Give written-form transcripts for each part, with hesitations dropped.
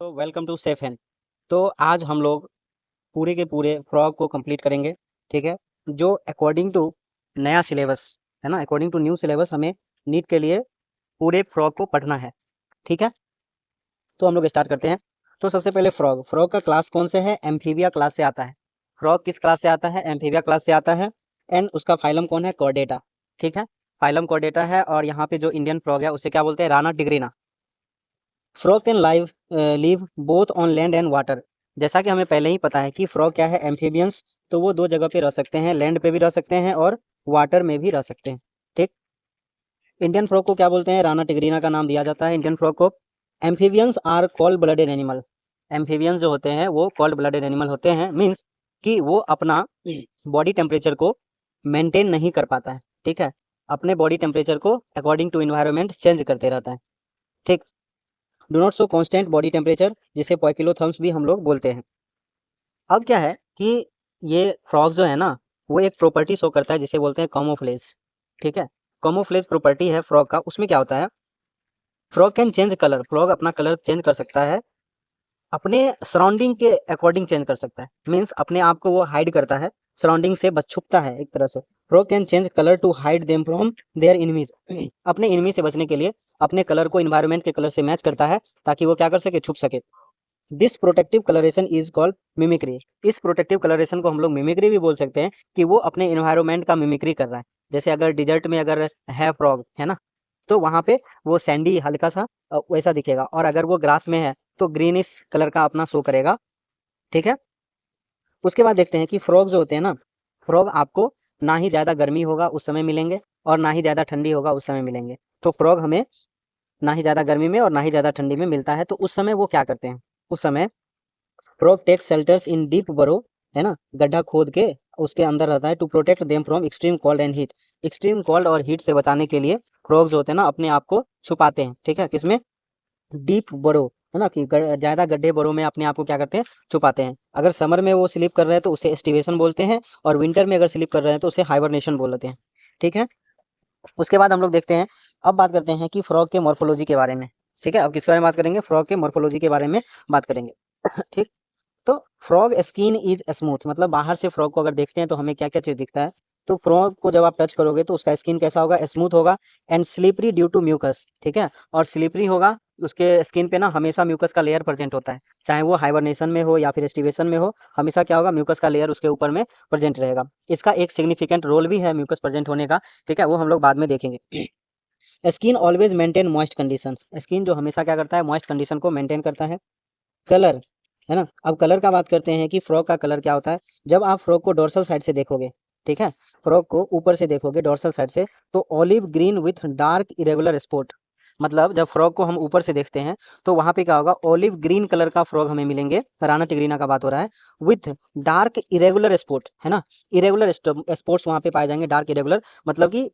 तो welcome to safe hand. तो आज हम लोग पूरे के पूरे फ्रॉग को कंप्लीट करेंगे। ठीक है, जो अकॉर्डिंग टू नया सिलेबस है ना, अकॉर्डिंग टू न्यू सिलेबस हमें नीट के लिए पूरे फ्रॉग को पढ़ना है। ठीक है, तो हम लोग स्टार्ट करते हैं। तो सबसे पहले फ्रॉग फ्रॉग का क्लास कौन से है? एम्फीबिया क्लास से आता है। फ्रॉग किस क्लास से आता है? एम्फीबिया क्लास से आता है। एंड उसका फाइलम कौन है? कॉर्डेटा। ठीक है, फाइलम कॉर्डेटा है। और यहाँ पे जो इंडियन फ्रॉग है उसे क्या बोलते हैं? Rana tigrina. Frog can live both on land and water. जैसा कि हमें पहले ही पता है कि फ्रॉग क्या है, एम्फीबियंस। तो वो दो जगह पे रह सकते हैं, लैंड पे भी रह सकते हैं और वाटर में भी रह सकते हैं। ठीक, इंडियन फ्रॉग को क्या बोलते हैं? राना टिग्रीना का नाम दिया जाता है इंडियन फ्रॉग को। Amphibians are cold blooded animal. Amphibians जो होते हैं वो कोल्ड ब्लडेड एनिमल होते हैं, मीन्स कि वो अपना बॉडी टेम्परेचर को मेंटेन नहीं कर पाता है। ठीक है, अपने बॉडी टेम्परेचर को अकॉर्डिंग टू इन्वायरमेंट चेंज करते रहता है। ठीक, do not show constant body temperature, जिसे पोइकिलोथर्म्स भी हम लोग बोलते हैं। अब क्या है कि ये फ्रॉग जो है ना, वो एक प्रॉपर्टी शो करता है जिसे बोलते हैं कामोफ्लेज। ठीक है, कामोफ्लेज प्रॉपर्टी है फ्रॉग का। उसमें क्या होता है? Frog can change colour. Frog अपना कलर चेंज कर सकता है, अपने सराउंडिंग के अकॉर्डिंग चेंज कर सकता है। मीन्स अपने आप को वो हाइड करता है, सराउंडिंग से बच छुपता है एक तरह से। Frog can change colour to hide them from their enemies. अपने इनमी से बचने के लिए अपने कलर को इन्वायरमेंट के कलर से मैच करता है, ताकि वो क्या कर सके? छुप सके। This protective colouration is called mimicry. इस प्रोटेक्टिव कलरेशन को हम लोग मिमिक्री भी बोल सकते हैं, कि वो अपने इन्वायरमेंट का मिमिक्री कर रहा है। जैसे अगर डिजर्ट में अगर है फ्रॉग, है ना, तो वहां पे वो सैंडी हल्का सा वैसा दिखेगा। और अगर वो ग्रास में है तो ग्रीनिश कलर का अपना शो करेगा। ठीक है, उसके बाद देखते हैं कि फ्रॉग जो होते हैं ना, फ्रॉग आपको ना ही ज्यादा गर्मी होगा उस समय मिलेंगे, और ना ही ज्यादा ठंडी होगा उस समय मिलेंगे। तो फ्रॉग हमें ना ही ज्यादा गर्मी में और ना ही ज्यादा ठंडी में मिलता है। तो उस समय वो क्या करते हैं? उस समय frog take shelters in deep burrow, है ना, गड्ढा खोद के उसके अंदर रहता है, to protect them from extreme cold and heat. Extreme cold और हीट से बचाने के लिए फ्रॉग जो होते हैं ना, अपने आप को छुपाते हैं। ठीक है, किसमें? डीप बरो, है ना, कि ज्यादा गड्ढे बरो में अपने आप को क्या करते हैं? छुपाते हैं। अगर समर में वो स्लीप कर रहे हैं तो उसे एस्टिवेशन बोलते हैं, और विंटर में अगर स्लीप कर रहे हैं तो उसे हाइबरनेशन बोलते हैं। ठीक है, उसके बाद हम लोग देखते हैं, अब बात करते हैं कि फ्रॉग के मॉर्फोलॉजी के बारे में। ठीक है, अब किस बारे में बात करेंगे? फ्रॉग के मॉर्फोलॉजी के बारे में बात करेंगे। ठीक, तो फ्रॉग स्किन इज स्मूथ, मतलब बाहर से फ्रॉग को अगर देखते हैं तो हमें क्या क्या चीज दिखता है? तो फ्रॉग को जब आप टच करोगे तो उसका स्किन कैसा होगा? स्मूथ होगा। And slippery due to mucus. ठीक है, और स्लिपरी होगा। उसके स्किन पे ना हमेशा म्यूकस का लेयर प्रेजेंट होता है, चाहे वो हाइबरनेशन में हो या फिर एस्टिवेशन में हो, हमेशा क्या होगा? म्यूकस का लेयर उसके ऊपर में प्रेजेंट रहेगा। इसका एक सिग्निफिकेंट रोल भी है म्यूकस प्रेजेंट होने का। ठीक है, वो हम लोग बाद में देखेंगे। Skin always maintain moist condition. Skin जो हमेशा क्या करता है? मॉइस्ट कंडीशन को मेंटेन करता है। कलर, है ना, अब कलर का बात करते हैं कि फ्रॉग का कलर क्या होता है। जब आप फ्रॉग को डोर्सल साइड से देखोगे, ठीक है, फ्रॉग को ऊपर से देखोगे डोर्सल साइड से, तो olive green with dark irregular spot. मतलब जब फ्रॉग को हम ऊपर से देखते हैं तो वहां पे क्या होगा? ऑलिव ग्रीन कलर का फ्रॉग हमें मिलेंगे। राना टिग्रीना का बात हो रहा है। विथ डार्क इरेगुलर स्पॉट, है ना, इरेगुलर स्पॉट्स वहां पे पाए जाएंगे। डार्क इरेगुलर मतलब कि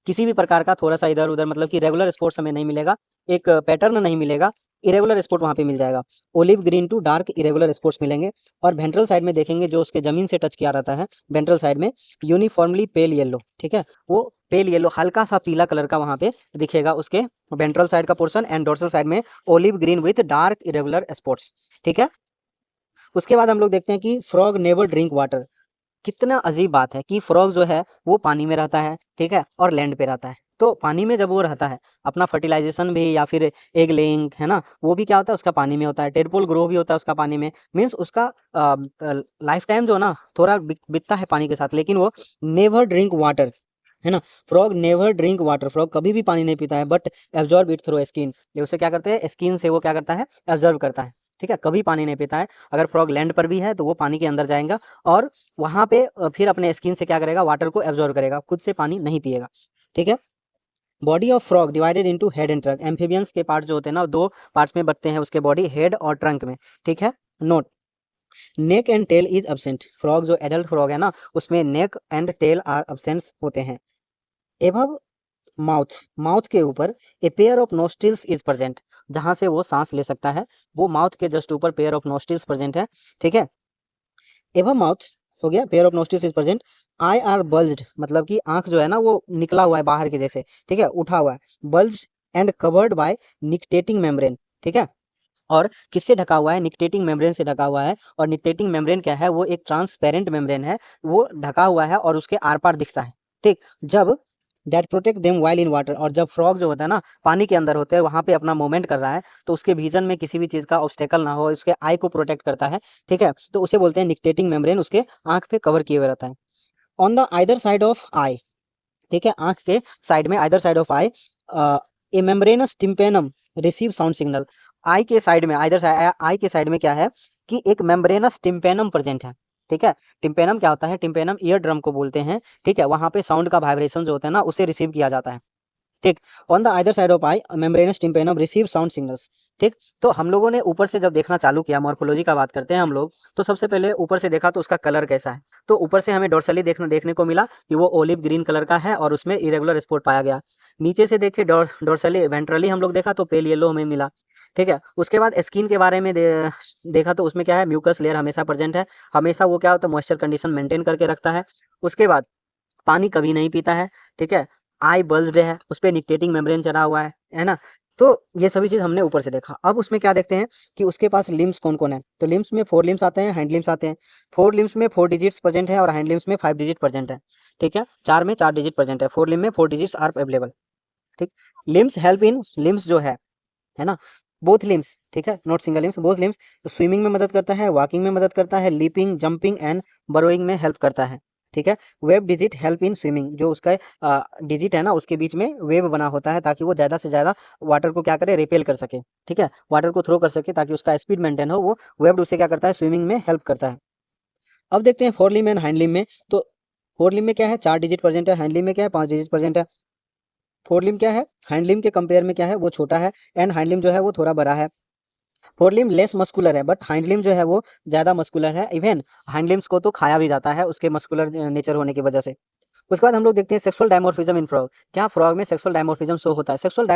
किसी भी प्रकार का थोड़ा सा इधर उधर, मतलब कि रेगुलर स्पॉट्स हमें नहीं मिलेगा, एक पैटर्न नहीं मिलेगा, इरेगुलर स्पॉट वहां पे मिल जाएगा। Olive green to dark irregular spots मिलेंगे। और वेंट्रल साइड में देखेंगे, जो उसके जमीन से टच किया रहता है, वेंट्रल साइड में यूनिफॉर्मली पेल येलो। ठीक है, वो पेल येलो हल्का सा पीला कलर का वहां पे दिखेगा उसके वेंट्रल साइड का पोर्शन। एंड डोर्सल साइड में olive green with dark irregular spots. ठीक है, उसके बाद हम लोग देखते हैं कि फ्रॉग नेवर ड्रिंक वाटर। कितना अजीब बात है कि फ्रॉग जो है वो पानी में रहता है, ठीक है, और लैंड पे रहता है। तो पानी में जब वो रहता है, अपना फर्टिलाइजेशन भी या फिर एग लेइंग, है ना, वो भी क्या होता है? उसका पानी में होता है। टेडपोल ग्रो भी होता है उसका पानी में। मीन्स उसका लाइफ टाइम जो ना थोड़ा बीतता है पानी के साथ, लेकिन वो नेवर ड्रिंक वाटर, है ना। Frog never drink water, frog कभी भी पानी नहीं पीता है, but absorb it through skin. ये उसे क्या करते हैं? स्किन से वो क्या करता है? एब्जॉर्ब करता है। ठीक है, कभी पानी नहीं पीता है। अगर फ्रॉग लैंड पर भी है तो वो पानी के अंदर जाएगा, और वहां पे फिर अपने स्किन से क्या करेगा? वाटर को एब्जॉर्ब करेगा, खुद से पानी नहीं पिएगा। ठीक है, body of frog divided into head and trunk. Amphibians के पार्ट जो होते हैं ना, दो पार्ट्स में बंटते हैं उसके बॉडी, हेड और ट्रंक में। ठीक है, note, neck and tail is absent. Frog जो एडल्ट फ्रॉग है ना, उसमें neck and tail are absent होते हैं। एबव माउथ, माउथ के ऊपर a pair of nostrils is present. जहां से वो सांस ले सकता है, वो माउथ के जस्ट ऊपर पेयर ऑफ नोस्ट्रिल्स प्रेजेंट है। ठीक है, एबव माउथ हो गया, pair of nostrils is present. I R bulged, मतलब कि आंख जो है ना वो निकला हुआ है बाहर के जैसे। ठीक है, उठा हुआ है, bulged and covered by nictitating membrane. ठीक है, और किससे ढका हुआ है, निकटेटिंग मेम्ब्रेन से ढका हुआ है। और निकटेटिंग मेम्ब्रेन क्या है, वो एक ट्रांसपेरेंट मेम्ब्रेन है, वो ढका हुआ है और उसके आर पार दिखता है। ठीक, जब that protect them while in water, और जब फ्रॉग जो होता है ना पानी के अंदर होते हैं, वहां पे अपना मूवमेंट कर रहा है, तो उसके विजन में किसी भी चीज का ऑब्स्टेकल ना हो, उसके आई को प्रोटेक्ट करता है। ठीक है, तो उसे बोलते हैं निकटेटिंग मेम्ब्रेन, उसके आंख पे कवर किए हुए रहता है। On the either side of eye, ठीक है, आंख के साइड में, either side of eye, a membranous tympanum receive sound signal. Eye के साइड में, आइदर साइड, आई के साइड में क्या है कि एक मेम्ब्रेनस टिम्पेनम प्रेजेंट है। ठीक है, टिम्पेनम क्या होता है, टिम्पेनम ईयर ड्रम को बोलते हैं। ठीक है, वहां पे साउंड का वाइब्रेशन जो होता है ना, उसे रिसीव किया जाता है। ठीक, on the other side of I membranes tympanum receive sound signals. ठीक, तो हम लोगों ने ऊपर से जब देखना चालू किया, मॉर्फोलॉजी का बात करते हैं हम लोग, तो सबसे पहले ऊपर से देखा तो उसका कलर कैसा है। तो ऊपर से हमें डोर्सली देखने को मिला कि वो ओलिव ग्रीन कलर का है और उसमें इरेगुलर स्पॉट पाया गया। नीचे से देखे डोर्सली वेंट्रली हम लोग देखा तो पेल येलो हमें मिला। ठीक है, उसके बाद स्किन के बारे में देखा तो उसमें क्या है, म्यूकस लेयर हमेशा प्रेजेंट है। हमेशा वो क्या होता है, मॉइस्चर कंडीशन मेंटेन करके रखता है। उसके बाद पानी कभी नहीं पीता है। ठीक है, आई बल्ज्ड है, उस पे निकटेटिंग मेम्ब्रेन चढ़ा हुआ है ना। तो ये सभी चीज हमने ऊपर से देखा। अब उसमें क्या देखते हैं कि उसके पास लिम्स कौन कौन है। तो लिम्स में 4 लिम्स आते हैं, हैंड लिम्स आते हैं। 4 लिम्स में 4 डिजिट्स प्रेजेंट है और हैंड लिम्स में 5 डिजिट प्रेजेंट है। ठीक है, 4 में 4 डिजिट प्रेजेंट है, 4 लिम्स में 4 डिजिट्स आर अवेलेबल। ठीक, लिम्स हेल्प इन, लिम्स जो है ना, बोथ लिम्स, ठीक है, not single limbs, both limbs. Swimming में मदद करता है, वॉकिंग में मदद करता है, लीपिंग, जंपिंग एंड बरोइंग में हेल्प करता है। ठीक है, web digit help in swimming, जो उसका डिजिट है ना, उसके बीच में वेब बना होता है ताकि वो ज्यादा से ज्यादा वाटर को क्या करे, रिपेल कर सके। ठीक है, वाटर को थ्रो कर सके ताकि उसका स्पीड मेंटेन हो, वो वेब उसे क्या करता है, स्विमिंग में हेल्प करता है। अब देखते हैं फोर लिम एंड हैंड लिम में। तो फोर लिम में क्या है, 4 डिजिट प्रेजेंट है, हैंड लिम में क्या है, 5 डिजिट प्रेजेंट है। फोर लिम क्या है, हैंड लिम के कंपेयर में क्या है, वो छोटा है, एंड हैंड लिम जो है वो थोड़ा बड़ा है। फोर लिम लेस मस्कुलर है, बट हाइंड लिम जो है वो ज्यादा मस्कुलर है। इवन हाइंड लिम्स को तो खाया भी जाता है उसके मस्कुलर नेचर होने की वजह से। उसके बाद हम लोग देखते हैं सेक्सुअल डायमॉर्फिज्म इन फ्रॉग। क्या फ्रॉग में सेक्सुअल डायमॉर्फिज्म शो होता है? सेक्सुअल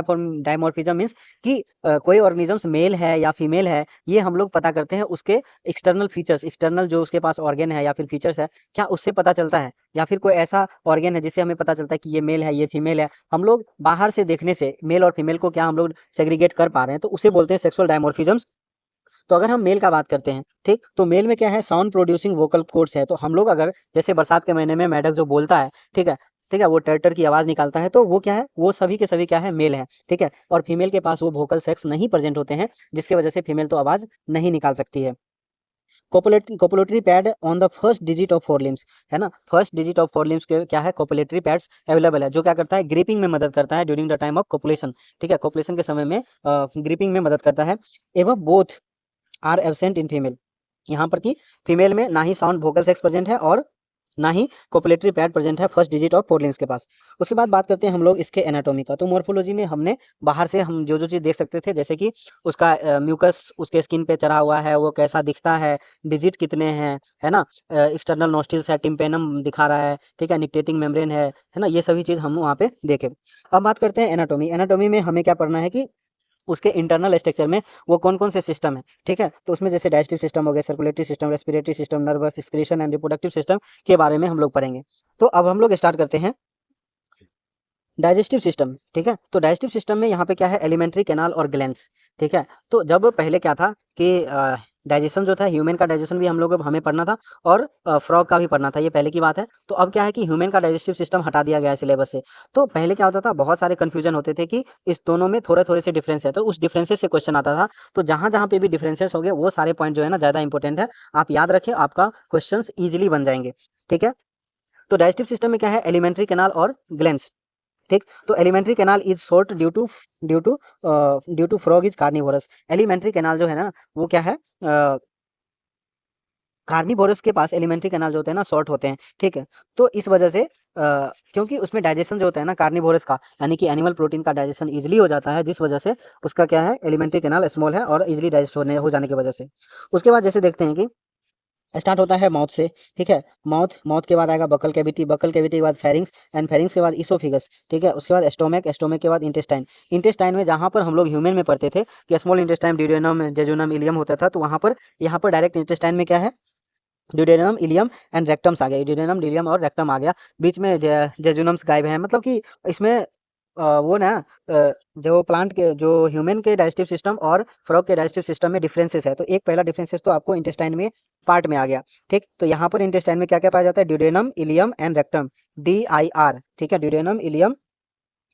डायमॉर्फिज्म मींस कि कोई ऑर्गेनिजम्स मेल है या फीमेल है, ये हम लोग पता करते हैं उसके एक्सटर्नल फीचर्स, एक्सटर्नल जो उसके पास ऑर्गन है या फिर फीचर्स है, क्या उससे पता चलता है? या फिर कोई ऐसा ऑर्गन है जिससे हमें पता चलता है कि ये मेल है, ये फीमेल है। हम लोग बाहर से देखने से मेल और फीमेल को क्या हम लोग सेग्रीगेट कर पा रहे हैं, तो उसे बोलते हैं सेक्सुअल डायमॉर्फिज्म। तो अगर हम मेल का बात करते हैं, ठीक, तो मेल में क्या है, साउंड प्रोड्यूसिंग वोकल कॉर्ड्स है। तो हम लोग अगर जैसे बरसात के महीने में मेढक जो बोलता है, ठीक है, ठीक है, वो टर्टर की आवाज निकालता है, तो वो क्या है, वो सभी के सभी क्या है, मेल है। ठीक है, और फीमेल के पास वो वोकल सेक्स नहीं प्रेजेंट होते हैं, जिसकी वजह से फीमेल तो आवाज नहीं निकाल सकती है। Copulatory pad on the first digit of fore limbs, है ना, first digit of fore limbs के क्या है, कोपुलेटरी पैड्स अवेलेबल है, जो क्या करता है, ग्रिपिंग में मदद करता है during the time of copulation. ठीक है, कोपुलेशन के समय में ग्रिपिंग में मदद करता है। एवं both are absent in female, यहाँ पर कि फीमेल में ना ही साउंड वोकल सेक्स प्रेजेंट है और ना ही कोपुलेटरी पैड प्रेजेंट है first digit of fore limbs के पास। उसके बाद बात करते हैं हम लोग इसके एनाटॉमी का। तो मॉर्फोलॉजी में हमने बाहर से हम जो जो चीज़ देख सकते थे, जैसे कि उसका म्यूकस उसके स्किन पे चढ़ा हुआ है, वो कैसा दिखता है, डिजिट कितने हैं, है ना, एक्सटर्नल नोस्टिल्स है, टिम्पेनम दिखा रहा है, ठीक है, निकटेटिंग मेम्ब्रेन है ना, ये सभी चीज़ हम वहाँ पे देखे। अब बात करते हैं एनाटॉमी। एनाटॉमी में हमें क्या पढ़ना है कि उसके इंटरनल स्ट्रक्चर में वो कौन कौन से सिस्टम है। ठीक है, तो उसमें जैसे डाइजेस्टिव सिस्टम हो गया, circulatory system, respiratory system, nervous, excretion and reproductive system के बारे में हम लोग पढ़ेंगे। तो अब हम लोग स्टार्ट करते हैं डाइजेस्टिव सिस्टम। ठीक है, तो डाइजेस्टिव सिस्टम में यहाँ पे क्या है, एलिमेंट्री कैनाल और ग्लैंड्स। ठीक है, तो जब पहले क्या था कि डाइजेशन जो था, ह्यूमन का डाइजेशन भी हम लोग हमें पढ़ना था और फ्रॉग का भी पढ़ना था, ये पहले की बात है। तो अब क्या है कि ह्यूमन का डाइजेस्टिव सिस्टम हटा दिया गया है सिलेबस से। तो पहले क्या होता था, बहुत सारे कंफ्यूजन होते थे कि इस दोनों में थोड़े थोड़े से डिफरेंस है, तो उस डिफरेंसेस से क्वेश्चन आता था। तो जहां जहां पे भी डिफरेंसेस हो गए, वो सारे पॉइंट जो है ना ज़्यादा इंपॉर्टेंट है, आप याद रखें, आपका क्वेश्चन ईजिली बन जाएंगे। ठीक है, तो डाइजेस्टिव सिस्टम में क्या है, एलिमेंट्री कैनाल और ग्लैंड्स। ठीक, तो alimentary canal is short due to due to frog is carnivorous. Alimentary canal जो है ना, वो क्या है, कार्निवोरस के पास एलिमेंट्री कैनाल जो होते हैं ना, शॉर्ट होते हैं। ठीक है, तो इस वजह से क्योंकि उसमें डाइजेशन जो होता है ना कार्निवोरस का, यानी कि एनिमल प्रोटीन का डाइजेशन इजीली हो जाता है, जिस वजह से उसका क्या है, एलिमेंट्री कैनाल स्मॉल है और इजीली डाइजेस्ट हो जाने की वजह से। उसके बाद जैसे देखते हैं कि स्टार्ट होता है माउथ से। ठीक है, माउथ, माउथ के बाद आएगा बकल कैविटी, बकल कैविटी के बाद फेरिंग्स, एंड फेरिंग्स के बाद इसोफिगस। ठीक है, उसके बाद स्टोमक, स्टोमक के बाद इंटेस्टाइन। इंटेस्टाइन में जहाँ पर हम लोग ह्यूमन में पढ़ते थे कि small intestine, duodenum, jejunum, ileum होता था, तो वहाँ पर, यहाँ पर डायरेक्ट इंटेस्टाइन में क्या है, ड्यूडेनम, इलियम एंड रेक्टम्स आ गया, ड्यूडेनम, इलियम और रेक्टम आ गया। बीच में जेजुनम्स गायब है, मतलब कि इसमें वो ना जो प्लांट के जो ह्यूमन के डाइजेस्टिव सिस्टम और फ्रॉग के डाइजेस्टिव सिस्टम में डिफरेंसेस है। तो एक पहला डिफरेंसेस तो आपको इंटेस्टाइन में पार्ट में आ गया। ठीक, तो यहाँ पर इंटेस्टाइन में क्या क्या पाया जाता है? Duodenum, ileum and rectum, DIR। ठीक है, ड्यूडेनम, इलियम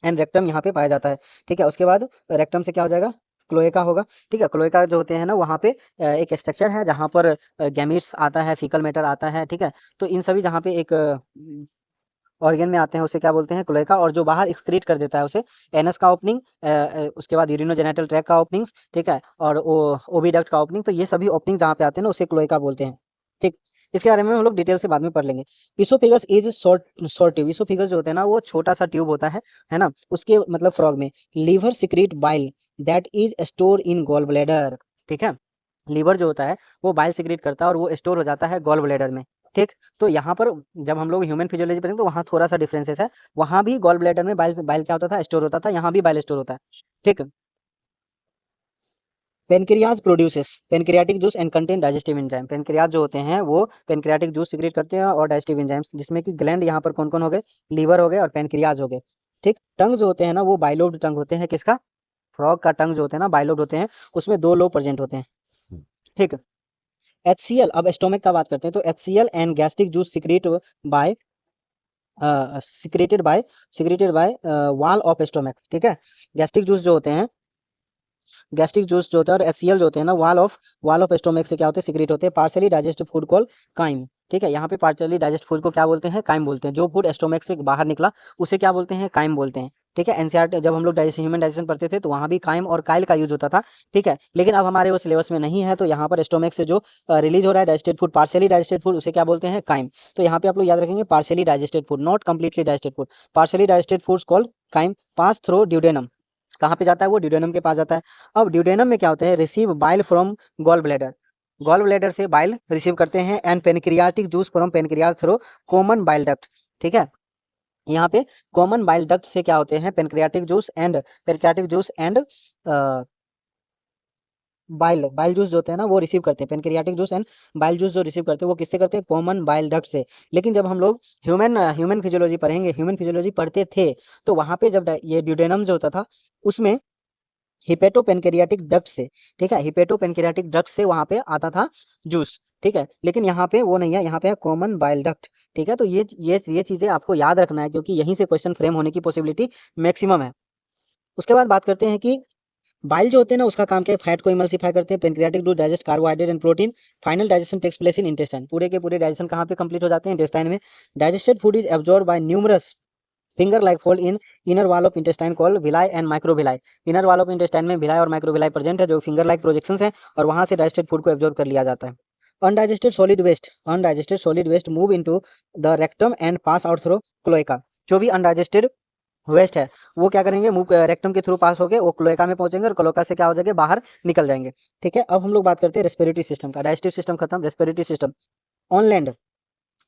एंड रेक्टम यहाँ पे पाया जाता है। ठीक है, उसके बाद रेक्टम से क्या हो जाएगा? क्लोएका होगा। ठीक है, क्लोएका जो होते हैं ना, वहाँ पे एक स्ट्रक्चर है जहाँ पर गैमीट्स आता है, फीकल मैटर आता है। ठीक है, तो इन सभी जहाँ पे एक ऑर्गन में आते हैं उसे क्या बोलते हैं? क्लोएका। और जो बाहर एक्सक्रीट कर देता है उसे एनस का ओपनिंग, उसके बाद यूरिनोजेनिटल ट्रैक का ओपनिंग्स। ठीक है, और ओविडक्ट का ओपनिंग। तो ये सभी ओपनिंग जहाँ पे आते हैं ना उसे क्लोएका बोलते हैं। ठीक, इसके बारे में हम लोग डिटेल से बाद में पढ़ लेंगे। Oesophagus is short tube. Oesophagus जो होते हैं ना वो छोटा सा ट्यूब होता है ना, उसके मतलब फ्रॉग में liver secrete bile that is store in gall bladder. ठीक है, लीवर जो होता है वो बाइल सिक्रीट करता है और वो स्टोर हो जाता है गॉल ब्लैडर में। ठीक, तो यहाँ पर जब हम लोग ह्यूमन फिजियोलॉजी पढ़ेंगे तो वहाँ थोड़ा सा डिफरेंसेस है। वहाँ भी गॉल ब्लैडर में बाइल बाइल क्या होता था? स्टोर होता था। यहाँ भी बाइल स्टोर होता है। ठीक, pancreas produces pancreatic juice and contain digestive enzyme. Pancreas जो होते हैं वो पेनक्रियाटिक जूस सिक्रेट करते हैं और डाइजेस्टिव एंजाइम्स, जिसमें कि ग्लैंड यहाँ पर कौन कौन हो गए? लीवर हो गए और पेनक्रियाज हो गए। ठीक, टंग जो होते हैं ना वो बाइलोब्ड टंग होते हैं। किसका? फ्रॉग का टंग जो होते हैं ना बाइलोब्ड होते हैं, उसमें दो लोब प्रेजेंट होते हैं। ठीक, HCl, अब स्टोमक का बात करते हैं तो HCl and gastric juice by secreted by wall of stomach. ठीक है, गैस्ट्रिक जूस जो होते हैं, गैस्ट्रिक जूस जो होता है और HCl जो होते हैं ना वॉल ऑफ स्टोमक से क्या होते हैं? सिक्रेट होते हैं। Partially digested food call chyme. ठीक है, यहाँ पे पार्शियली डाइजेस्ट फूड को क्या बोलते हैं? काइम बोलते हैं। जो फूड स्टोमक से बाहर निकला उसे क्या बोलते हैं? काइम बोलते हैं। ठीक है, एनसीईआरटी जब हम लोग ह्यूमन डाइजेशन पढ़ते थे तो वहाँ भी काइम और काइल का यूज होता था। ठीक है, लेकिन अब हमारे वो सिलेबस में नहीं है, तो यहाँ पर स्टोमक से जो रिलीज हो रहा है digested food, partially digested food, उसे क्या बोलते हैं? काइम। तो यहाँ पे आप लोग याद रखेंगे partially digested food, not completely digested food. Partially digested food called crime, pass through duodenum. कहाँ पे जाता है? वो ड्यूडेनम के पास जाता है। अब ड्यूडेनम में क्या होता है? Receive bile from gall bladder, gall bladder से बाइल रिसीव करते हैं। And pancreatic juice from pancreas through common bile duct. ठीक है, यहाँ पे कॉमन बाइल डक्ट से क्या होते हैं? Pancreatic juice and bile bile juice जो होते हैं ना वो रिसीव करते हैं। Pancreatic juice and bile juice जो रिसीव करते हैं वो किससे करते हैं? कॉमन बाइल डक्ट से। लेकिन जब हम लोग ह्यूमन फिजियोलॉजी पढ़ेंगे, ह्यूमन फिजियोलॉजी पढ़ते थे, तो वहाँ पे जब ये ड्यूडेनम जो होता था उसमें हिपेटो पेनक्रियाटिक डक्ट से, ठीक है, हिपेटो पेनक्रियाटिक डक्ट से वहां पे आता था जूस। ठीक है, लेकिन यहाँ पे वो नहीं है, यहाँ पे है कॉमन बाइल डक्ट। ठीक है, तो ये चीजें आपको याद रखना है क्योंकि यहीं से क्वेश्चन फ्रेम होने की पॉसिबिलिटी मैक्सिमम है। उसके बाद बात करते हैं कि बाइल जो होते हैं ना उसका काम क्या है? फैट को इमल्सिफाई करते हैं। Pancreatic do digest carbohydrate and protein. Final digestion takes place in intestine. पूरे के पूरे डाइजेशन कहाँ पे कंप्लीट हो जाते हैं? इंटेस्टाइन में। Digested food is absorb by numerous finger like fold in inner wall of intestine call villi and microvilli. Inner wall of intestine में विलाई और माइक्रोविलाई प्रेजेंट है जो फिंगर लाइक प्रोजेक्शंस है और वहां से डाइजेस्टेड फूड को एब्जॉर्ब कर लिया जाता है। Undigested solid waste move into the rectum and pass out through cloaca. जो भी अनडाइजेस्टेड वेस्ट है वो क्या करेंगे? मुंह रेक्टम के थ्रू पास होके वो क्लोएका में पहुंचेंगे और क्लोएका से क्या हो जाएंगे? बाहर निकल जाएंगे। ठीक है, अब हम लोग बात करते हैं रेस्पिरेटरी सिस्टम का। डाइजेस्टिव सिस्टम खत्म, respiratory system. On land,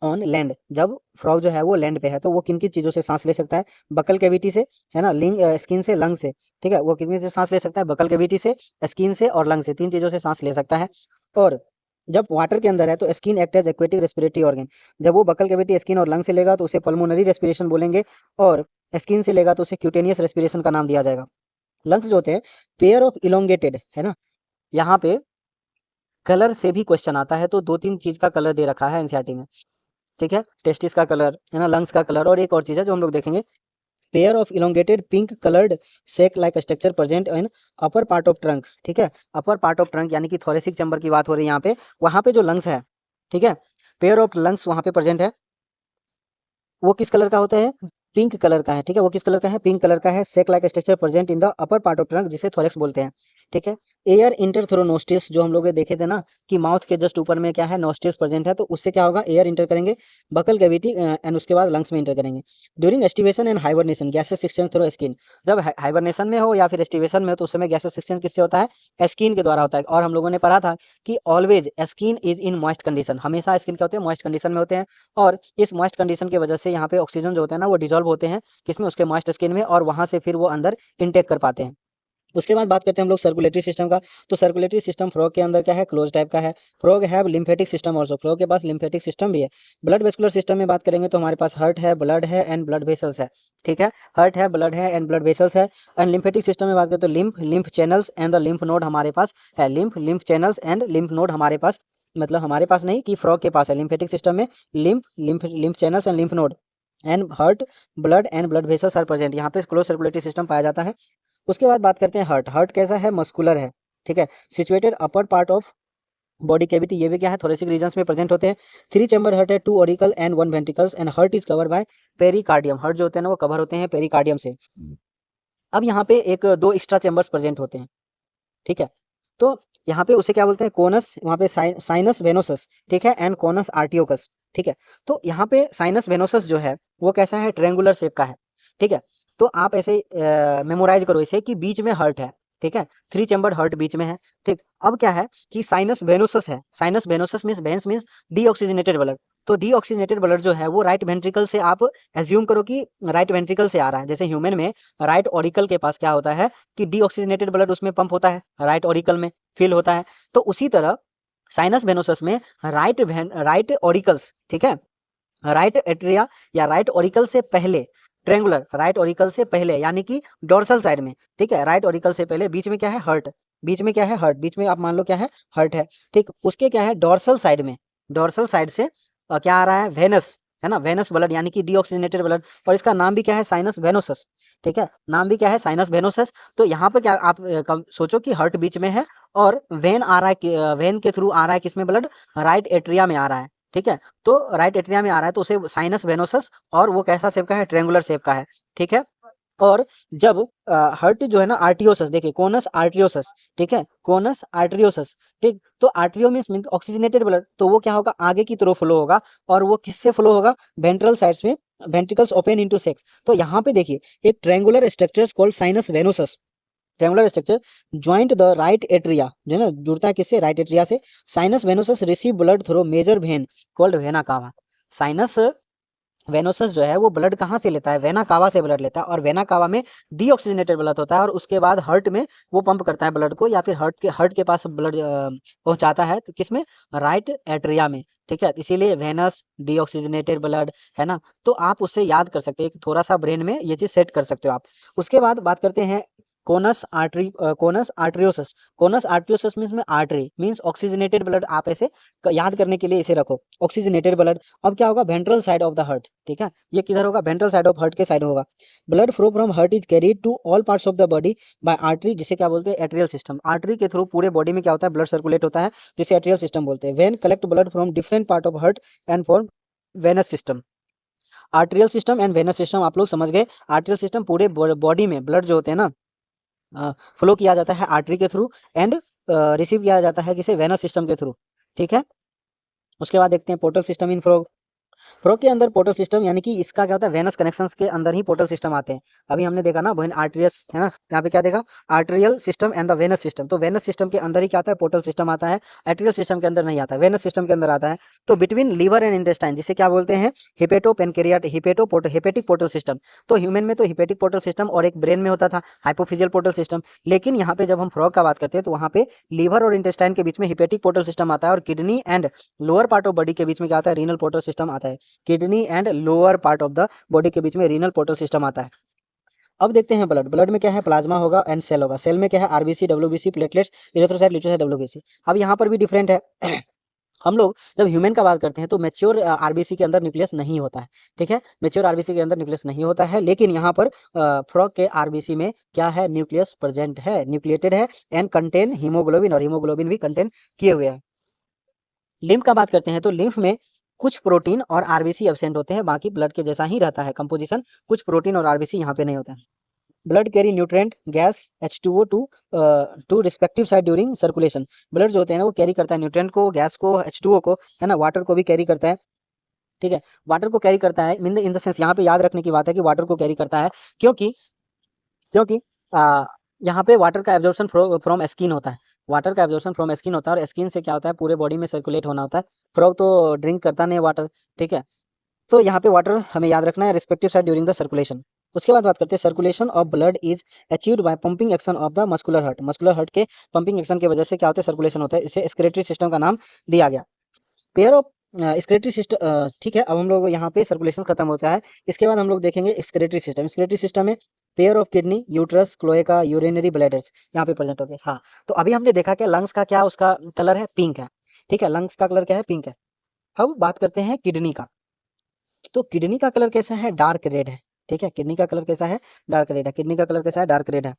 on land जब फ्रॉग जो है वो लैंड पे है तो वो किन किन चीजों से सांस ले सकता है? बकल कैविटी से, है ना, लिंग स्किन से, लंग से। ठीक है, वो कितनी से सांस ले सकता है? बकल कैविटी से, स्किन से और लंग से, तीन चीजों से सांस ले सकता है। और जब वाटर के अंदर है तो skin act as aquatic respiratory organ. जब वो बकल कैविटी, स्किन और लंग से लेगा तो उसे पल्मोनरी रेस्पिरेशन बोलेंगे, और स्किन से लेगा तो उसे क्यूटेनियस रेस्पिरेशन का नाम दिया जाएगा। लंग्स जो होते हैं पेयर ऑफ इलोंगेटेड, है ना, यहाँ पे कलर से भी क्वेश्चन आता है, तो दो तीन चीज का कलर दे रखा है एनसीईआरटी में। ठीक है, टेस्टिस का कलर, है ना, लंग्स का कलर, और एक और चीज है जो हम लोग देखेंगे, pair of elongated pink coloured sac like structure present in upper part of trunk. ठीक है, अपर पार्ट ऑफ ट्रंक यानी कि थोरेसिक चैम्बर की बात हो रही है यहाँ पे। वहां पे जो लंग्स है, ठीक है, पेयर ऑफ लंग्स वहां पे प्रेजेंट है, वो किस कलर का होता है? पिंक कलर का है। ठीक है, वो किस कलर का है? पिंक कलर का है। Sac like structure present in the upper part of trunk, जिसे थोरेक्स बोलते हैं। ठीक है, एयर इंटर थ्रू नोस्ट्रिल्स, जो हम लोग ये देखे थे ना कि माउथ के जस्ट ऊपर में क्या है? नोस्ट्रिल्स प्रेजेंट है, तो उससे क्या होगा? एयर इंटर करेंगे बकल कैविटी एंड उसके बाद लंग्स में इंटर करेंगे। During aestivation and hibernation gases exchange through skin. जब हाइबरनेशन में हो या फिर एस्टिवेशन में हो तो उस समय गैसेस एक्सचेंज किससे होता है? स्किन के द्वारा होता है। और हम लोगों ने पढ़ा था कि always skin is in moist condition, हमेशा स्किन क्या होते हैं? मॉइस्ट कंडीशन में होते हैं। और इस मॉइस्ट कंडीशन की वजह से यहाँ पे ऑक्सीजन जो होता है ना वो डिजोल्व होते हैं किसमें? उसके मॉइस्ट स्किन में, और वहां से फिर वो अंदर इनटेक कर पाते हैं। उसके बाद बात करते हैं हम लोग सर्कुलेटरी सिस्टम का। तो सर्कुलेटरी सिस्टम फ्रॉग के अंदर क्या है, क्लोज टाइप का है। Frog have lymphatic system also, frog के पास लिम्फेटिक सिस्टम भी है। ब्लड वेस्कुलर सिस्टम में बात करेंगे तो हमारे पास हार्ट है, ब्लड है एंड ब्लड वेसल्स है। ठीक है, हार्ट है, ब्लड है एंड ब्लड वेसल्स है। एंड लिम्फेटिक सिस्टम में बात करें तो lymph channels and the lymph node हमारे पास है। Lymph channels and lymph node हमारे पास, मतलब हमारे पास नहीं कि फ्रॉग के पास है। लिम्फेटिक सिस्टम में lymph channels and lymph node and heart, blood and blood vessels are present. यहाँ पे क्लोज सर्कुलेटरी सिस्टम पाया जाता है। उसके बाद बात करते हैं हार्ट। हार्ट कैसा है, मस्कुलर है। ठीक है, situated upper part of body cavity, ये भी क्या है, थोरेसिक रीजन्स में प्रेजेंट होते हैं। 3 चैम्बर हार्ट है, 2 auricle and 1 ventricles and heart is cover by pericardium. Heart जो होते हैं ना वो कवर होते हैं पेरिकार्डियम से। अब यहाँ पे एक दो एक्स्ट्रा चैम्बर्स प्रेजेंट होते हैं। ठीक है, तो यहाँ पे उसे क्या बोलते हैं, कोनस, वहाँ पे साइनस वेनोसस। ठीक है, एंड कोनस आर्टियोकस। ठीक है, तो यहाँ पे साइनस वेनोसस जो है वो कैसा है, ट्रायंगुलर शेप का है। ठीक है, तो आप ऐसे मेमोराइज करो इसे कि बीच में हार्ट है। ठीक है, 3 चैम्बर हार्ट बीच में है। ठीक, अब क्या है कि साइनस वेनोसस है। Sinus venosus means veins means deoxygenated blood. तो डीऑक्सीजनेटेड ब्लड जो है वो राइट वेंट्रिकल से, आप एज्यूम करो कि राइट वेंट्रिकल से आ रहा है। जैसे ह्यूमन में राइट ऑरिकल के पास क्या होता है कि डीऑक्सीजनेटेड ब्लड उसमें पंप होता है, राइट ऑरिकल में फील होता है। तो उसी तरह साइनस वेनोसस में राइट ऑरिकल्स, ठीक है, राइट एट्रिया या राइट ऑरिकल से पहले, ट्रेंगुलर राइट ऑरिकल से पहले यानी कि डोर्सल साइड में। ठीक है, राइट ऑरिकल से पहले बीच में क्या है, हार्ट। बीच में क्या है, हार्ट। बीच में आप मान लो क्या है, हार्ट है। ठीक, उसके क्या है, डोर्सल साइड में, डोर्सल साइड से क्या आ रहा है, वेनस, है ना, वेनस ब्लड यानी कि डीऑक्सीजनेटेड ब्लड। और इसका नाम भी क्या है, साइनस वेनोसस। ठीक है, नाम भी क्या है, साइनस वेनोसस। तो यहाँ पे क्या आप सोचो कि हार्ट बीच में है और वेन आ रहा है, वेन के थ्रू आ रहा है किसमें ब्लड, राइट एट्रिया में आ रहा है। ठीक है, तो राइट एट्रिया में आ रहा है तो उसे साइनस वेनोसस, और वो कैसा शेप का है, ट्रेंगुलर शेप का है। ठीक है, और जब हार्ट जो है ना, आर्टियोसस, देखिए कोनस आर्टियोसस। ठीक है, कोनस आर्टियोसस। ठीक, तो आर्टियो मीन्स ऑक्सीजनेटेड ब्लड, तो वो क्या होगा, आगे की तरफ फ्लो होगा। और वो किससे फ्लो होगा, वेंट्रल साइड्स में, वेंट्रिकल्स ओपन इनटू सेक्स। तो यहाँ पे देखिए एक triangular structures called sinus venosus, triangular structure joint the right atria, जो है ना जुड़ता है किससे, राइट एट्रिया से। Sinus venosus receive blood through major vein called vena cava. Sinus venosus जो है वो ब्लड कहाँ से लेता है, वेना कावा से ब्लड लेता है। और वेना कावा में डीऑक्सीजनेटेड ब्लड होता है और उसके बाद हार्ट में वो पंप करता है ब्लड को, या फिर हार्ट के पास ब्लड पहुंचाता है, तो किसमें, राइट एट्रिया में। ठीक है, इसीलिए वेनस डीऑक्सीजनेटेड ब्लड, है ना। तो आप उससे याद कर सकते हैं, थोड़ा सा ब्रेन में ये चीज सेट कर सकते हो आप। उसके बाद बात करते हैं conus arteriosus. Conus arteriosus means में आर्टरी मीन्स ऑक्सीजनेटेड ब्लड। आप ऐसे याद करने के लिए इसे रखो, ऑक्सीजनेटेड ब्लड। अब क्या होगा, ventral side of the heart. ठीक है, ये किधर होगा, वेंट्रल साइड ऑफ हार्ट के साइड होगा। Blood flow from heart is carried to all parts of the body by artery, जिसे क्या बोलते हैं, एट्रियल सिस्टम। आर्टरी के थ्रू पूरे बॉडी में क्या होता है, ब्लड सर्कुलेट होता है, जिसे एट्रियल सिस्टम बोलते हैं। When collect blood from different part of heart and form venous system. Arterial system and venous system आप लोग समझ गए। आर्टेरियल सिस्टम पूरे बॉडी में ब्लड जो होते हैं ना, फ्लो किया जाता है आर्टरी के थ्रू, एंड रिसीव किया जाता है किसे, वेनस सिस्टम के थ्रू। ठीक है, उसके बाद देखते हैं portal system in frog. Frog के अंदर पोर्टल सिस्टम यानी कि इसका क्या होता है, वेनस कनेक्शंस के अंदर ही पोर्टल सिस्टम आते हैं। अभी हमने देखा ना, वेन आर्टरियस है ना, यहाँ पे क्या देखा, arterial system and the venous system. तो वेनस सिस्टम के अंदर ही क्या आता है, पोर्टल सिस्टम आता है। आर्टेरियल सिस्टम के अंदर नहीं आता, वेनस सिस्टम के अंदर आता है। तो बिटवीन लीवर एंड इंटेस्टाइन, जिसे क्या बोलते हैं, हिपेटिक पोर्टल सिस्टम। तो ह्यूमन में तो हिपेटिक पोर्टल सिस्टम और एक ब्रेन में होता था हाइपोफिजियल पोर्टल सिस्टम। लेकिन यहाँ पे जब हम फ्रॉग का बात करते हैं तो वहाँ पे लीवर और इंटेस्टाइन के बीच में हिपेटिक पोर्टल सिस्टम आता है, और kidney and lower part of body के बीच में क्या आता है, रीनल पोर्टल सिस्टम आता है। Kidney and lower part of the body के बीच में रीनल पोर्टल सिस्टम आता है। अब देखते हैं ब्लड। ब्लड में क्या है, प्लाज्मा होगा एंड सेल होगा। सेल में क्या है, RBC, WBC, platelets, erythrocyte, leucocyte, WBC. अब यहाँ पर भी डिफरेंट है। हम लोग जब ह्यूमन का बात करते हैं तो मेच्योर आरबीसी के अंदर न्यूक्लियस नहीं होता है। ठीक है, मेच्योर आरबीसी के अंदर न्यूक्लियस नहीं होता है, लेकिन यहाँ पर फ्रॉग के आरबीसी में क्या है, न्यूक्लियस प्रेजेंट है, न्यूक्लिएटेड है, एंड कंटेन हीमोग्लोबिन, और हीमोग्लोबिन भी कंटेन किए हुए हैं। लिम्फ का बात करते हैं तो लिम्फ में कुछ प्रोटीन और आरबीसी एब्सेंट होते हैं, बाकी ब्लड के जैसा ही रहता है कंपोजिशन। कुछ प्रोटीन और आरबीसी यहाँ पे नहीं होता है। Blood carry nutrient gas H2O to respective side during circulation. Blood जो होते हैं ना वो कैरी करता है न्यूट्रेंट को, गैस को, H2O को, है ना, वाटर को भी कैरी करता है। ठीक है, वाटर को कैरी करता है इन द सेंस, यहाँ पे याद रखने की बात है कि वाटर को कैरी करता है, क्योंकि क्योंकि आ, यहाँ पे वाटर का एब्जॉर्प्शन फ्रॉम स्किन होता है। वाटर का एब्जॉर्प्शन फ्रॉम स्किन होता है, और स्किन से क्या होता है, पूरे बॉडी में सर्कुलेट होना होता है। फ्रॉग तो ड्रिंक करता नहीं है वाटर। ठीक है, तो यहाँ पे वाटर हमें याद रखना है, respective side during the circulation. उसके बाद बात करते हैं circulation of blood is achieved by pumping action of the muscular heart. Muscular heart के पंपिंग एक्शन की वजह से क्या होता है, सर्कुलेशन होता है, इसे एक्सक्रीटरी सिस्टम का नाम दिया गया। पेयर ऑफ एक्सक्रीटरी सिस्टम, ठीक है, अब हम लोग यहाँ पे सर्कुलेशन खत्म होता है। इसके बाद हम लोग देखेंगे एक्सक्रीटरी सिस्टम। एक्सक्रीटरी सिस्टम में pair of kidney, uterus, cloaca, urinary bladders यहाँ पे प्रेजेंट हो गए। हाँ, तो अभी हमने देखा कि लंग्स का क्या उसका कलर है, पिंक है, ठीक है, लंग्स का कलर क्या है, पिंक है। अब बात करते हैं किडनी का। तो किडनी का कलर कैसा है, डार्क रेड है, ठीक है, किडनी का कलर कैसा है, डार्क रेड है, किडनी का कलर कैसा है, डार्क रेड है,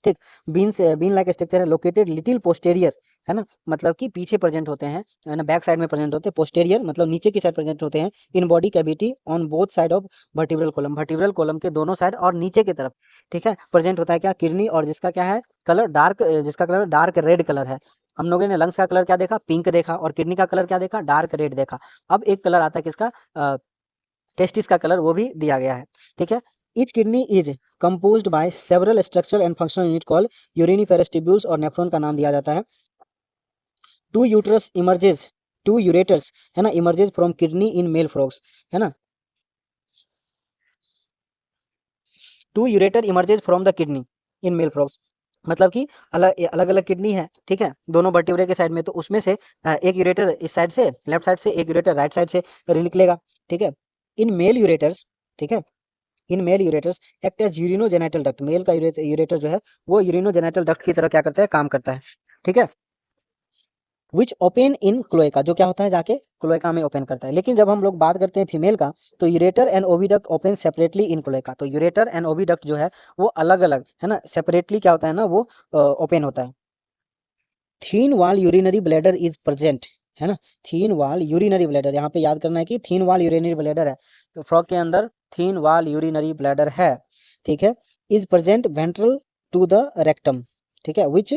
ठीक। बीन लाइक स्ट्रक्चर है, लोकेटेड लिटिल पोस्टेरियर, है ना, मतलब कि पीछे प्रेजेंट होते हैं, है ना, बैक साइड में प्रेजेंट होते हैं, पोस्टेरियर मतलब नीचे की साइड प्रेजेंट होते हैं, in body cavity on both side of vertebral column, vertebral column के दोनों साइड और नीचे की तरफ, ठीक है, प्रेजेंट होता है क्या, किडनी, और जिसका क्या है कलर, डार्क, जिसका कलर डार्क रेड कलर है। हम लोगों ने लंग्स का कलर क्या देखा, पिंक देखा, और किडनी का कलर क्या देखा, डार्क रेड देखा। अब एक कलर आता है किसका, टेस्टिस का कलर, वो भी दिया गया है, ठीक है। Each kidney is composed by several structural and functional unit call uriniferous tubules, और नेफ्रॉन का नाम दिया जाता है। Two uterus emerges, two ureters, है ना, emerges from kidney in male frogs, है ना, two ureter emerges from the kidney in male frogs, मतलब कि अलग अलग अलग किडनी है, ठीक है, दोनों वर्टिब्रे के साइड में, तो उसमें से एक यूरेटर इस साइड से लेफ्ट साइड से, एक यूरेटर राइट साइड से निकलेगा, ठीक है। इन मेल यूरेटर्स, ठीक है, in male ureters act as urinogenital duct, male का यूरेटर जो है वो यूरिनोजेनिटल डक्ट की तरह क्या करता है, काम करता है, ठीक है। विच ओपन इन क्लोएका, जो क्या होता है जाके क्लोएका में ओपन करता है। लेकिन जब हम लोग बात करते हैं फीमेल का, तो ureter and oviduct open separately in cloaca, तो यूरेटर एंड ओविडक्ट जो है वो अलग अलग, है ना, सेपरेटली क्या होता है ना, वो ओपन होता है। Thin wall urinary bladder is present, है ना, थीन वॉल यूरिनरी ब्लैडर, यहाँ पे याद करना है कि थीन वॉल यूरिनरी ब्लैडर है, तो फ्रॉग के अंदर थीन वॉल यूरिनरी ब्लैडर है, ठीक है। Is present ventral to the rectum, ठीक है, which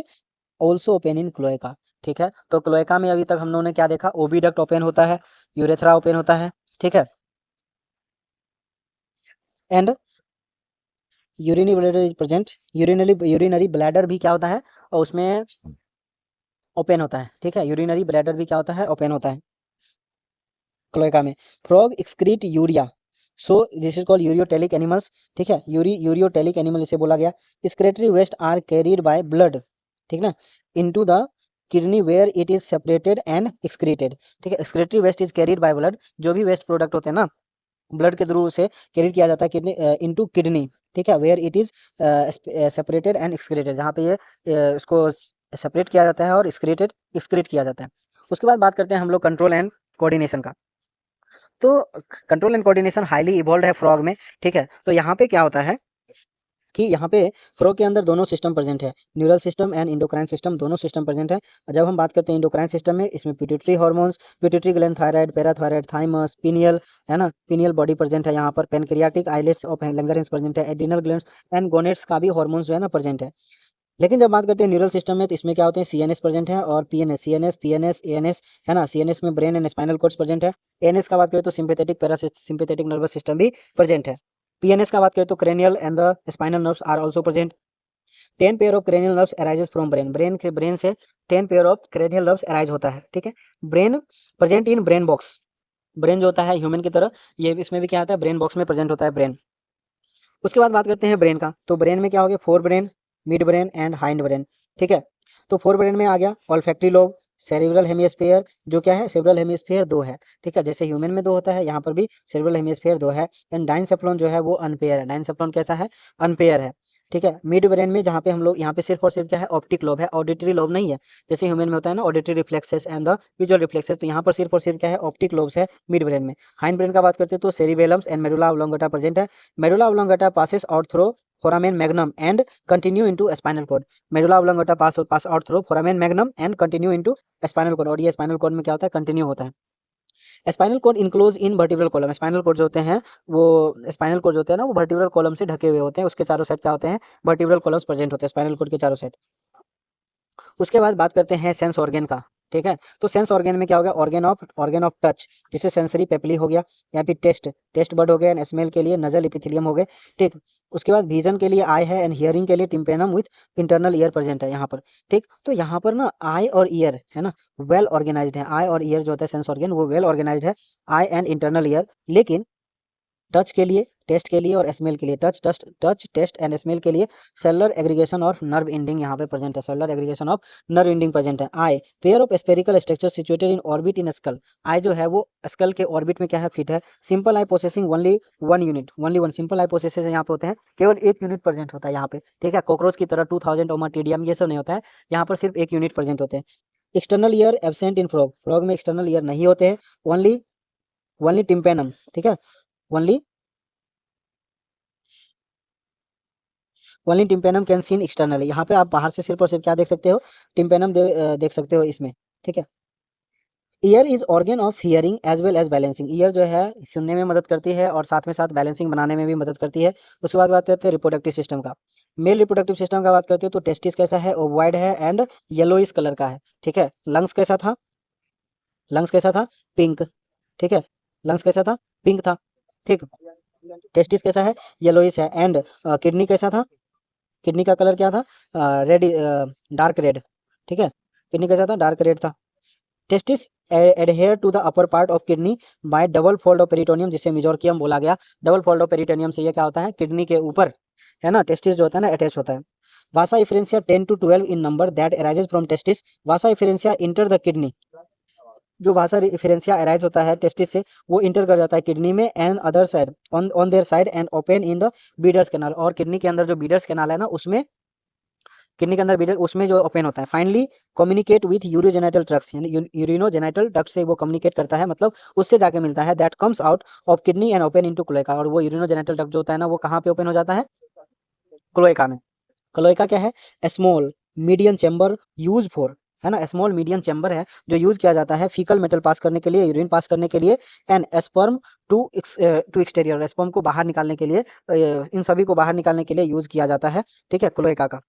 also open in cloaca, ठीक है। तो क्लोएका में अभी तक हम लोगों ने क्या देखा, ओविडक्ट ओपन होता है, यूरेथ्रा ओपन होता है, ठीक है, and urinary bladder is present, urinary bladder भी क्या होता है, और उसमें ओपन होता है, ठीक है, यूरिनरी ब्लैडर भी क्या होता है, ओपन होता है क्लोएका में। Frog excrete urea, so this is called ureotelic animals, ठीक है, यूरियोटेलिक एनिमल इसे बोला गया। Excretory waste are carried by blood, ठीक ना, into the kidney where it is separated and excreted, ठीक है, excretory waste is carried by blood, जो भी वेस्ट प्रोडक्ट होते हैं ना, ब्लड के थ्रू से कैरी किया जाता है किडनी, इनटू किडनी, ठीक है, where it is separated and excreted, जहाँ पे ये इसको सेपरेट किया जाता है और एक्सक्रीट किया जाता है। उसके बाद बात करते हैं हम लोग कंट्रोल एंड कोऑर्डिनेशन का। तो control and coordination highly evolve है फ्रॉग में, ठीक है। तो यहाँ पे क्या होता है कि यहाँ पे फ्रॉग के अंदर दोनों सिस्टम प्रेजेंट है, neural system and endocrine system, दोनों सिस्टम प्रेजेंट है। जब हम बात करते हैं इंडोक्राइन सिस्टम में, इसमें pituitary hormones, pituitary gland, thyroid, parathyroid, thymus, pineal, है ना, पिनियल बॉडी प्रेजेंट है यहाँ पर, पेनक्रियाटिक आइलेट्स ऑफ लंगरहेंस प्रेजेंट है, एड्रिनल ग्लैंड्स एंड गोनेट्स का भी हार्मोन्स जो है ना प्रेजेंट है। लेकिन जब बात करते हैं न्यूरल सिस्टम में, तो इसमें क्या होते हैं, सीएनएस प्रेजेंट है और पीएनएस, सीएनएस, पीएनएस, एएनएस, है ना, सीएनएस में brain and spinal cords present है। एएनएस का बात करें तो सिंपैथेटिक पैरासिम्पैथेटिक नर्वस सिस्टम भी प्रेजेंट है। पीएनएस का बात करें तो cranial and the spinal nerves are also present. 10 pair of cranial nerves arises from brain, brain से 10 pair of cranial nerves arise होता है, ठीक है। Brain present in brain box, brain जो होता है ह्यूमन की तरह, ये इसमें भी क्या आता है, ब्रेन बॉक्स में प्रेजेंट होता है ब्रेन। उसके बाद बात करते हैं ब्रेन का, तो ब्रेन में क्या हो गया, fore brain, mid brain and hind brain, ठीक है। तो फोर ब्रेन में आ गया ऑल्फैक्टरी लोब, सेरिब्रल हेमिस्फीयर, जो क्या है, सेरिब्रल हेमिस्फीयर दो है, ठीक है, जैसे ह्यूमन में दो होता है, यहाँ पर भी सेरिब्रल हेमिस्फीयर दो है। एंड डाइनसेफ्लॉन जो है वो अनपेयर है, डाइनसेफ्लॉन कैसा है, अनपेयर है, ठीक है। मिड ब्रेन में जहाँ पे हम लोग, यहाँ पे सिर्फ और सिर्फ क्या है, ऑप्टिक लोब है, ऑडिटरी लोब नहीं है, जैसे ह्यूमन में होता है ना auditory reflexes and the visual reflexes, तो यहाँ पर सिर्फ और सिर्फ क्या है, ऑप्टिक लोब्स है मिड ब्रेन में। हाइंड ब्रेन का बात करते हैं तो सेरिबेलम्स एंड मेडुला ऑब्लोंगेटा प्रेजेंट है। Medulla oblongata passes out through foramen magnum and continue into spinal cord, medulla oblongata pass out through foramen magnum and continue into spinal cord, और ये spinal cord में क्या होता है, कंटिन्यू होता है। Spinal cord enclose in vertebral column, spinal cord जो होते हैं वो, स्पाइनल कॉर्ड जो होते हैं ना वो वर्टिब्रल कॉलम से ढके हुए होते हैं, उसके चारों साइड क्या होते हैं, वर्टिब्रल कॉलम्स प्रेजेंट होते हैं स्पाइनल कॉर्ड के चारों साइड। उसके बाद बात करते हैं सेंस ऑर्गन का, ठीक है। तो सेंस ऑर्गन में क्या हो गया, ऑर्गन ऑफ टच, जिसे सेंसरी पेपली हो गया, या फिर टेस्ट बर्ड हो गया, एंड स्मेल के लिए नजल एपिथेलियम हो गए, ठीक। उसके बाद विजन के लिए आई है, एंड हियरिंग के लिए tympanum with internal ear present है यहाँ पर, ठीक। तो यहाँ पर ना आई और ईयर है ना वेल ऑर्गेनाइज्ड है, आई और ईयर जो होता है सेंस ऑर्गन वो वेल ऑर्गेनाइज्ड है, आई एंड इंटरनल ईयर। लेकिन टच के लिए, टेस्ट के लिए और स्मेल के लिए, टच टेस्ट एंड स्मेल के लिए सेलुलर एग्रीगेशन और नर्व एंडिंग यहाँ पे प्रेजेंट है, cellular aggregation of nerve ending present है। Eye, pair of spherical structure situated in orbit in skull, eye जो है वो स्कल के ऑर्बिट में क्या है, फिट है। Simple I processing only one unit, only one, simple I processes यहाँ पे होते हैं, केवल एक यूनिट प्रेजेंट होता है यहाँ पे, ठीक है। कॉकरोच की तरह 2000 ओमाटीडियम ये सब नहीं होता है, यहाँ पर सिर्फ एक यूनिट प्रेजेंट होते हैं। External ear absent in frog, frog में एक्सटर्नल ईयर नहीं होते हैं, ओनली ओनली टिम्पेनम, ठीक है, only only tympanum can seen externally, यहाँ पे आप बाहर से सिर्फ और सिर्फ क्या देख सकते हो, टिम्पेनम देख सकते हो इसमें, ठीक है। Ear is organ of hearing as well as balancing, ear जो है सुनने में मदद करती है और साथ में साथ बैलेंसिंग बनाने में भी मदद करती है। उसके बाद बात करते हैं रिप्रोडक्टिव सिस्टम का। मेल रिप्रोडक्टिव सिस्टम का बात करते हो तो टेस्टिस कैसा है, ओवॉइड है एंड येलोइश कलर का है, ठीक है। लंग्स कैसा था, लंग्स कैसा था, पिंक, ठीक है, लंग्स कैसा था, पिंक था, ठीक। टेस्टिस कैसा है, येलोइश है एंड किडनी कैसा था, किडनी का कलर क्या था, रेड, डार्क रेड, ठीक है, किडनी कैसा था, डार्क रेड था। Testis adhere to the upper part of kidney by double fold of peritoneum, जिसे मेजोरकियम बोला गया। डबल फोल्ड ऑफ पेरिटोनियम से ये क्या होता है, किडनी के ऊपर है ना, टेस्टिस जो होता है ना अटैच होता है। Vasa efferentia 10 to 12 in number that arises from testis, vasa efferentia enter the kidney, जो वासा इफरेंसिया अराइज होता है टेस्टिस से, वो इंटर कर जाता है किडनी में and other side on on their side and open in the Bidder's canal, और किडनी के अंदर जो बीडर्स कैनाल है ना उसमें, किडनी के अंदर बीडर उसमें जो ओपन होता है। Finally communicate with urogenital trucks, यानी यूरिनोजेनिटल डक्ट से वो कम्युनिकेट करता है, मतलब उससे जाके मिलता है। That comes out of kidney and open into cloaca, और वो यूरिनोजेनिटल डक्ट जो होता है ना वो कहाँ पे ओपन हो जाता है, क्लोएका में। क्लोएका क्या है, small medium chamber use for, है ना, स्मॉल मीडियम चैम्बर है जो यूज किया जाता है फीकल मेटल पास करने के लिए, यूरिन पास करने के लिए, and sperm to to exterior, sperm को बाहर निकालने के लिए, इन सभी को बाहर निकालने के लिए यूज किया जाता है, ठीक है, क्लोएका का।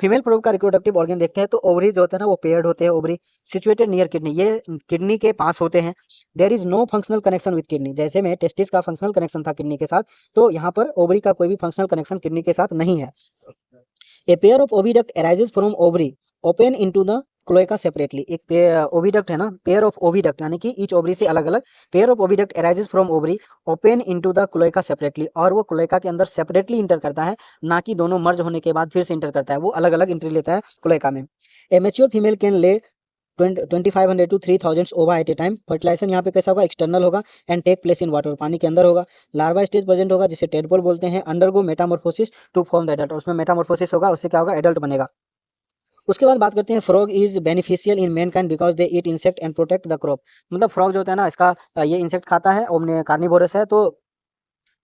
फीमेल प्रोब का रिप्रोडक्टिव ऑर्गन देखते हैं तो ओवरी जो होता है ना वो पेयर्ड होते हैं, ओवरी सिचुएटेड नियर किडनी, ये किडनी के पास होते हैं। There is no functional connection with kidney, जैसे में टेस्टिस का फंक्शनल कनेक्शन था किडनी के साथ, तो यहाँ पर ओवरी का कोई भी फंक्शनल कनेक्शन किडनी के साथ नहीं है। ए pair of oviduct arises from ovary open into the cloaca separately, एक ओविडक्ट है ना, पेयर ऑफ ओविडक्ट यानी कि ईच ओवरी से अलग अलग, pair of oviduct arises from ovary open into the cloaca separately, और वो क्लोएका के अंदर सेपरेटली इंटर करता है, ना कि दोनों मर्ज होने के बाद फिर से इंटर करता है, वो अलग अलग एंट्री लेता है क्लोएका में। ए मैच्योर फीमेल कैन ले 2500 to 3000 ओवा एट ए टाइम। फर्टिलाइजेशन यहाँ पे कैसा होगा, एक्सटर्नल होगा and take place in water, पानी के अंदर होगा। लार्वा स्टेज प्रेजेंट होगा जिसे टेडपोल बोलते हैं। Undergo metamorphosis to form the adult, उसमें मेटामॉर्फोसिस होगा, उससे क्या होगा, एडल्ट बनेगा। उसके बाद बात करते हैं frog is beneficial in Mankind because they eat insect and protect the crop, मतलब फ्रॉग जो होता है ना इसका ये इंसेक्ट खाता है, ओमने कार्निवोरस है, तो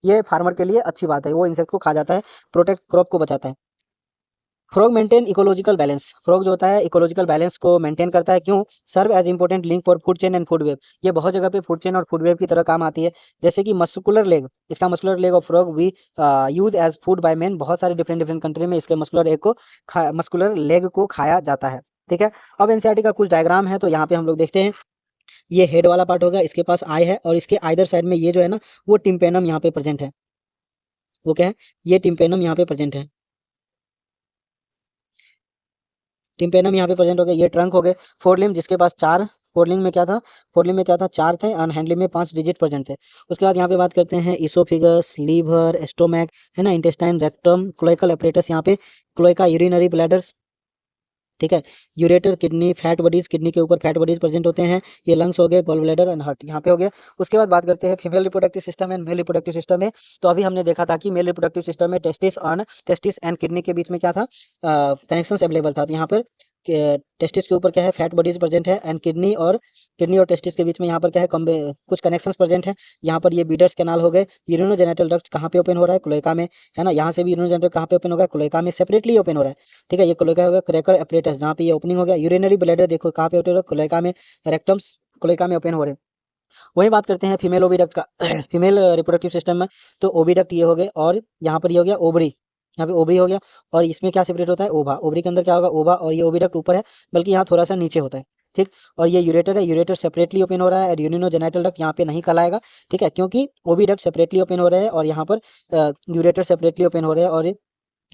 ये फार्मर के लिए अच्छी बात है, वो इंसेक्ट को खा जाता है, प्रोटेक्ट क्रॉप को बचाता है। Frog maintain ecological balance, frog जो होता है इकोलॉजिकल बैलेंस को मेंटेन करता है, क्यों, serve as important link for food chain and food web, ये बहुत जगह पे फूड चेन और फूड वेब की तरह काम आती है। जैसे कि मस्कुलर लेग, इसका muscular leg of frog we use as food by man, बहुत सारे डिफरेंट डिफरेंट कंट्री में इसके मस्कुलर लेग को मस्कुलर लेग को खाया जाता है, ठीक है। अब एनसीईआरटी का कुछ डायग्राम है तो यहाँ पे हम लोग देखते हैं, ये हेड वाला पार्ट हो गया, इसके पास आई है और इसके आइदर साइड में ये जो है ना वो टिम्पेनम यहाँ पे प्रेजेंट है, वो क्या है, ये टिम्पेनम यहाँ पे प्रेजेंट है, टिम्पेनम यहाँ पे प्रेजेंट हो गया। ये ट्रंक हो गए। फोरलिम जिसके पास चार, फोरलिम में क्या था, फोरलिम में क्या था, चार थे, अनहैंडलिम में 5 डिजिट प्रेजेंट थे। उसके बाद यहाँ पे बात करते हैं इसोफिगस, लीवर, स्टोमैक, है ना, इंटेस्टाइन, रेक्टम, क्लोइकल अपरेटस, यहाँ पे क्लोइका, यूरिनरी ब्लैडर्स, ठीक है, ureter, kidney, fat bodies, kidney के ऊपर फैट बॉडीज प्रेजेंट होते हैं। ये लंग्स हो गए, गॉल ब्लैडर एंड हार्ट यहाँ पे हो गया। उसके बाद बात करते हैं female reproductive system and male reproductive system में। तो अभी हमने देखा था कि मेल रिप्रोडक्टिव सिस्टम में टेस्टिस एंड किडनी के बीच में क्या था, कनेक्शन अवेलेबल था। तो यहाँ पर टेस्टिस के ऊपर क्या है, फैट बॉडीज प्रेजेंट है एंड किडनी और टेस्टिस के बीच में यहाँ पर क्या है, कुछ कनेक्शंस प्रेजेंट है। यहाँ पर ये बीडर्स कैनाल हो गए। यूरिनोजेनिटल डक्ट कहाँ पे ओपन हो रहा है, क्लोएका में, है ना, यहाँ से भी यूरिनोजेनिटल कहाँ पे ओपन होगा, क्लोएका में, सेपरेटली ओपन हो रहा है, ठीक है। ये क्लोएका होगा, क्रैकर अपरेटस जहाँ पे ये ओपनिंग हो गया। यूरिनरी ब्लैडर देखो कहाँ पे ओपन हो रहा है, क्लोएका में, रेक्टम्स क्लोएका में ओपन हो रहे हैं। वही बात करते हैं फीमेल ओविडक्ट का फीमेल रिप्रोडक्टिव सिस्टम में। तो ओविडक्ट ये हो गए और यहाँ पर ये हो गया ओवरी, यहाँ पे ओवरी हो गया, और इसमें क्या सेपरेट होता है, ओवा, ओवरी के अंदर क्या होगा, ओवा, और ये ओविडक्ट ऊपर है, बल्कि यहाँ थोड़ा सा नीचे होता है, ठीक। और ये यूरेटर है, यूरेटर सेपरेटली ओपन हो रहा है, और यूरिनोजेनिटल डक्ट यहाँ पे नहीं कहलाएगा, ठीक है, क्योंकि ओविडक्ट सेपरेटली ओपन हो रहे हैं और यहाँ पर यूरेटर सेपरेटली ओपन हो रहे हैं, और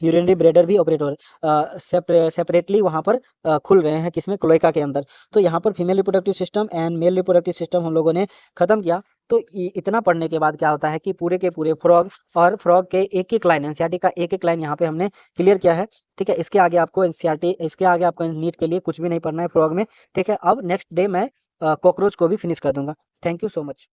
यूरिनरी ब्लैडर भी ऑपरेट हो रहे सेपरेटली वहाँ पर खुल रहे हैं, किसमें, क्लोएका के अंदर। तो यहाँ पर female reproductive system and male reproductive system हम लोगों ने खत्म किया। तो इतना पढ़ने के बाद क्या होता है कि पूरे के पूरे फ्रॉग और फ्रॉग के एक एक लाइन, एनसीईआरटी का एक एक लाइन यहाँ पे हमने क्लियर किया है। ठीक है, इसके आगे आपको एनसीईआरटी, इसके आगे आपको नीट के लिए कुछ भी नहीं पढ़ना है फ्रॉग में। ठीक है, अब नेक्स्ट डे मैं कॉकरोच को भी फिनिश कर दूंगा। Thank you so much.